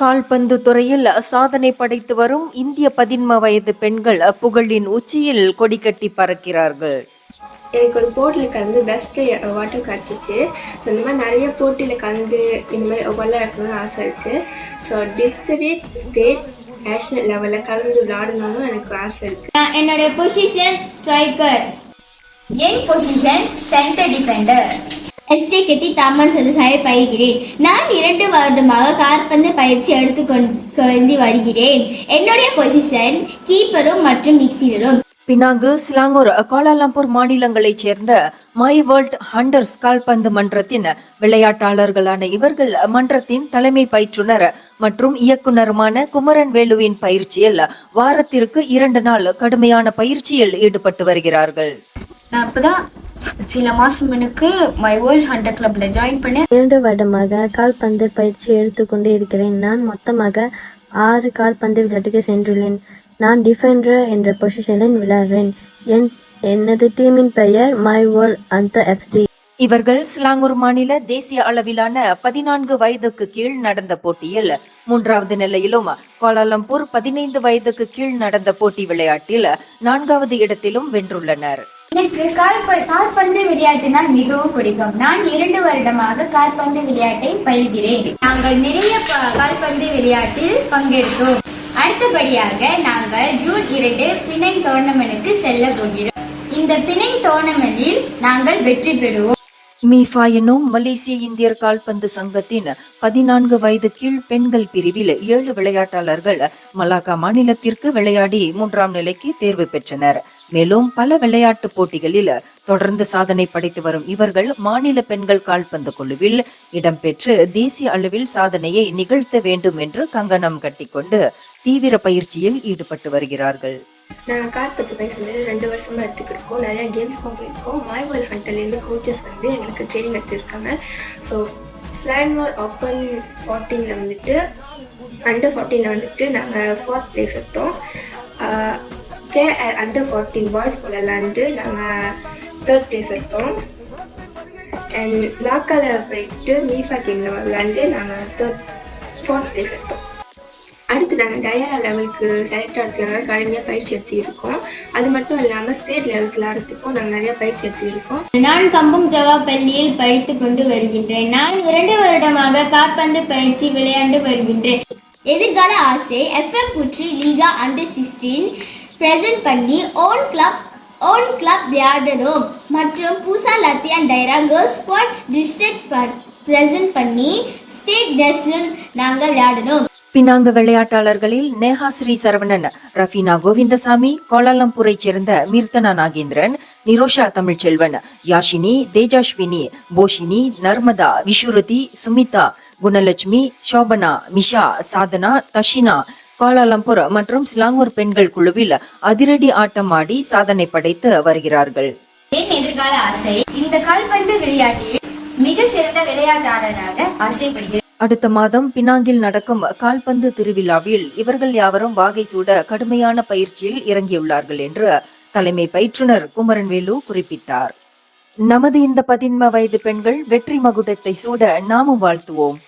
கால்பந்து துறையில் சாதனை படைத்து வரும் இந்திய 15 வயது பெண்கள் புகழின் உச்சியில் கொடிகட்டி பறக்கிறார்கள். எனக்கு ஒரு போட்டியில் கலந்து பெஸ்ட் பிளேயர் அவார்டும் கிடச்சிச்சு. ஸோ இந்த மாதிரி நிறைய போட்டியில் கலந்து இந்த மாதிரி அவார்ட்லாம் இருக்கணும்னு ஆசை இருக்குது. ஸோ டிஸ்ட்ரிக்ட், ஸ்டேட், நேஷ்னல் லெவலில் கலந்து விளையாடணும்னு எனக்கு ஆசை இருக்குது. என்னுடைய பொசிஷன் ஸ்ட்ரைக்கர். என் பொசிஷன் சென்டர் டிஃபெண்டர். எஸ்ஏ கெத்தி தாமன் சதுசாயை பயிர்கிறேன். நான் 2 வருடமாக கால்பந்து பயிற்சி எடுத்துக்கொண்டு வருகிறேன். என்னுடைய பொசிஷன் கீப்பரும் மற்றும் மிட்ஃபீல்டரும். பினாங்கு, சிலாங்கூர், கோலாலம்பூர் மாநிலங்களைச் சேர்ந்த மை வேர்ல்ட் ஹண்டர்ஸ் கால்பந்து மன்றத்தின் விளையாட்டாளர்களான இவர்கள் மன்றத்தின் தலைமை பயிற்றுனர் மற்றும் இயக்குனருமான குமரன் வேலுவின் பயிற்சியில் வாரத்திற்கு 2 நாள் கடுமையான பயிற்சியில் ஈடுபட்டு வருகிறார்கள். நான் இப்பதான் சில மாசம் எனக்கு மை வேர்ல்ட் ஹண்டர் கிளப்ல ஜாயின் பண்ணேன். 2 வருடமாக கால்பந்து பயிற்சி எடுத்துக்கொண்டு இருக்கிறேன். நான் மொத்தமாக 6 கால்பந்து விளையாட்டுக்கு சென்றுள்ளேன். நான் டிஃபெண்டர் என்ற பொசிஷனில் விளையாடுறேன். எனது டீமின் பெயர் மை வேர்ல்ட் அந்த எஃப்சி. இவர்கள் சிலாங்கூர் மாநில தேசிய அளவிலான 14 வயதுக்கு கீழ் நடந்த போட்டியில் 3வது நிலையிலும், கோலாலம்பூர் 15 வயதுக்கு கீழ் நடந்த போட்டி விளையாட்டில் 4வது இடத்திலும் வென்றுள்ளனர். எனக்கு கால்பந்து விளையாட்டினால் மிகவும் பிடிக்கும். நான் 2 வருடமாக கால்பந்து விளையாட்டை பயில்கிறேன். நாங்கள் நிறைய கால்பந்து விளையாட்டில் பங்கெடுத்தோம். அடுத்தபடியாக நாங்கள் ஜூன் 2 பினங் டோர்னமெண்ட்டுக்கு செல்ல போகிறோம். இந்த பினங் டோர்னமெண்டில் நாங்கள் வெற்றி பெறுவோம். மீஃபா எனும் மலேசிய இந்தியர் கால்பந்து சங்கத்தின் 14 வயது கீழ் பெண்கள் பிரிவில் 7 விளையாட்டாளர்கள் மலாக்கா மாநிலத்திற்கு விளையாடி 3ஆம் நிலைக்கு தேர்வு பெற்றனர். மேலும் பல விளையாட்டு போட்டிகளில் தொடர்ந்து சாதனை படைத்து வரும் இவர்கள் மாநில பெண்கள் கால்பந்து குழுவில் இடம்பெற்று தேசிய அளவில் சாதனையை நிகழ்த்த வேண்டும் என்று கங்கணம் கட்டிக்கொண்டு தீவிர பயிற்சியில் ஈடுபட்டு வருகிறார்கள். நாங்கள் கால்பந்து பயிற்சி 2 வருஷமாக எடுத்துக்கிருக்கோம். நிறையா கேம்ஸ்க்கும் போயிருக்கோம். மை வேர்ல்ட் ஹண்டர்லேருந்து கோச்சஸ் எங்களுக்கு ட்ரைனிங் எடுத்துருக்காங்க. ஸோ ஸ்லாங்கூர் ஓப்பன் 14 வந்துட்டு அண்டர் 14 நாங்கள் 4th பிளேஸ் எடுத்தோம். கேஆர் அண்டர் 14 பாய்ஸ் கூட விளாண்டு நாங்கள் 3rd பிளேஸ் எடுத்தோம். அண்ட் லாக்காவில் போயிட்டு மீஃபா டீமில் விளாண்டு நாங்கள் 4th பிளேஸ் எடுத்தோம். அடுத்து நாங்கள் டயரா லெவலுக்கு செலக்ட் ஆகிறதுக்காக கடுமையாக பயிற்சி எடுத்துருக்கோம். அது மட்டும் இல்லாமல் ஸ்டேட் லெவலுக்கு விளையாடுறதுக்கும் நாங்கள் நிறையா பயிற்சி எடுத்துருக்கோம். நான் கம்பும் ஜவா பள்ளியில் படித்து கொண்டு வருகின்றேன். நான் 2 வருடமாக கால்பந்து பயிற்சி விளையாண்டு வருகின்றேன். எதிர்கால ஆசை எஃப்எம் புற்றி லீகா அண்டர் 16 பிரசன்ட் பண்ணி ஓன் கிளப் விளையாடணும் மற்றும் பூசா லத்தியான் Tirah girls squad district present பண்ணி ஸ்டேட் நேஷனல் நாங்கள் விளையாடணும். பினாங்கு விளையாட்டாளர்களில் நேஹா ஸ்ரீ சரவணன், ரஃபீனா கோவிந்தசாமி, கோலாலம்பூரைச் சேர்ந்த மீர்த்தனா நாகேந்திரன், நிரோஷா தமிழ்ச்செல்வன், யாஷினி, தேஜாஸ்வினி, போஷினி, நர்மதா, விஷுருதி, சுமிதா, குணலட்சுமி, சோபனா, மிஷா, சாதனா, தஷினா கோலாலம்பூர் மற்றும் சிலாங்கூர் பெண்கள் குழுவில் அதிரடி ஆட்டம் ஆடி சாதனை படைத்து வருகிறார்கள். என் எதிர்கால ஆசை இந்த கால்பந்து விளையாட்டில் மிக சிறந்த விளையாட்டாளராக ஆசைப்படுகிறேன். அடுத்த மாதம் பினாங்கில் நடக்கும் கால்பந்து திருவிழாவில் இவர்கள் யாவரும் வாகை சூட கடுமையான பயிற்சியில் இறங்கியுள்ளார்கள் என்று தலைமை பயிற்றுனர் குமரன்வேலு குறிப்பிட்டார். நமது இந்த 15 வயது பெண்கள் வெற்றி மகுடத்தை சூட நாமும் வாழ்த்துவோம்.